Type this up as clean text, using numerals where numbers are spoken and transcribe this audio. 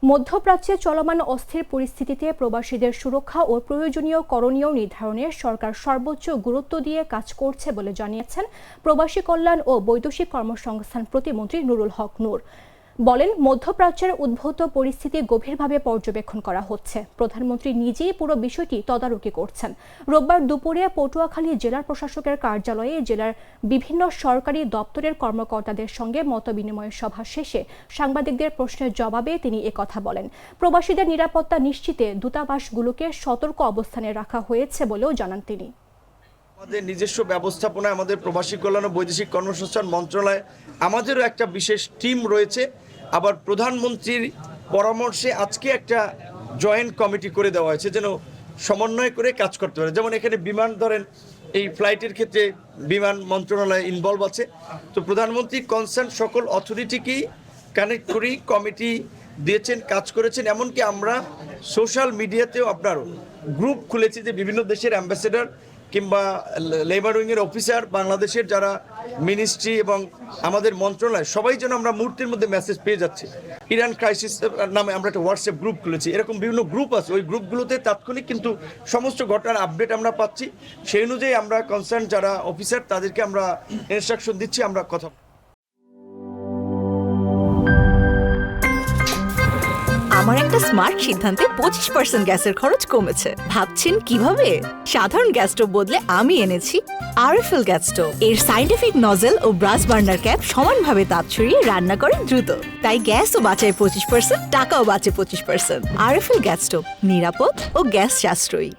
মধ্যপ্রাচ্যে চলমান অস্থির পরিস্থিতিতে প্রবাসীদের সুরক্ষা ও প্রয়োজনীয় করণীয় নির্ধারণে সরকার সর্বোচ্চ গুরুত্ব দিয়ে কাজ করছে বলে জানিয়েছেন প্রবাসী কল্যাণ ও বৈদেশিক কর্মসংস্থান প্রতিমন্ত্রী নুরুল হক নূর। বলেন, মধ্যপ্রাচ্যের উদ্ভূত পরিস্থিতি গভীরভাবে পর্যবেক্ষণ করা হচ্ছে। প্রধানমন্ত্রী নিজেই পুরো বিষয়টি তদারকি করছেন। রোববার দুপুরে পটুয়াখালী জেলা প্রশাসকের কার্যালয়ে জেলার বিভিন্ন সরকারি দপ্তরের কর্মকর্তাদের সঙ্গে মতবিনিময় সভা শেষে সাংবাদিকদের প্রশ্নের জবাবে তিনি একথা বলেন। প্রবাসীদের নিরাপত্তা নিশ্চিতে দূতাবাসগুলোকে সতর্ক অবস্থানে রাখা হয়েছে বলেও জানান তিনি। আমাদের নিজস্ব ব্যবস্থাপনায় আমাদের প্রবাসী কল্যাণ ও বৈদেশিক কর্মসংস্থান মন্ত্রণালয় আমাদেরও একটা বিশেষ টিম রয়েছে। আবার প্রধানমন্ত্রীর পরামর্শে আজকে একটা জয়েন্ট কমিটি করে দেওয়া হয়েছে যেন সমন্বয় করে কাজ করতে পারে। যেমন এখানে বিমান ধরেন এই ফ্লাইটের ক্ষেত্রে বিমান মন্ত্রণালয় ইনভলভ আছে। তো প্রধানমন্ত্রী কনসার্ন সকল অথরিটিকেই কানেক্ট করি, কমিটি দিয়েছেন, কাজ করেছেন। এমনকি আমরা সোশ্যাল মিডিয়াতেও আপনারও গ্রুপ খুলেছি যে বিভিন্ন দেশের অ্যাম্বাসেডর কিংবা লেবার উইংয়ের অফিসার, বাংলাদেশের যারা মিনিস্ট্রি এবং আমাদের মন্ত্রণালয় সবাই যেন আমরা মুহূর্তের মধ্যে মেসেজ পেয়ে যাচ্ছি। ইরান ক্রাইসিস নামে আমরা একটা হোয়াটসঅ্যাপ গ্রুপ খুলেছি। এরকম বিভিন্ন গ্রুপ আছে, ওই গ্রুপগুলোতে তাৎক্ষণিক কিন্তু সমস্ত ঘটনার আপডেট আমরা পাচ্ছি। সেই অনুযায়ী আমরা কনসার্ন যারা অফিসার তাদেরকে আমরা ইনস্ট্রাকশন দিচ্ছি, আমরা কথা। আমার একটা স্মার্ট সিদ্ধান্তে 25% গ্যাসের খরচ কমেছে। ভাবছেন কিভাবে? সাধারণ গ্যাস স্টোভ বদলে আমি এনেছি আরএফএল গ্যাস স্টোভ। এর সাইন্টিফিক নজল ও ব্রাস বার্নার ক্যাপ সমানভাবে তাপ ছড়িয়ে রান্না করে দ্রুত। তাই গ্যাসও বাঁচায় 25%, টাকাও বাঁচে 25%। আরএফএল গ্যাস স্টোভ নিরাপদ ও গ্যাস সাশ্রয়ী।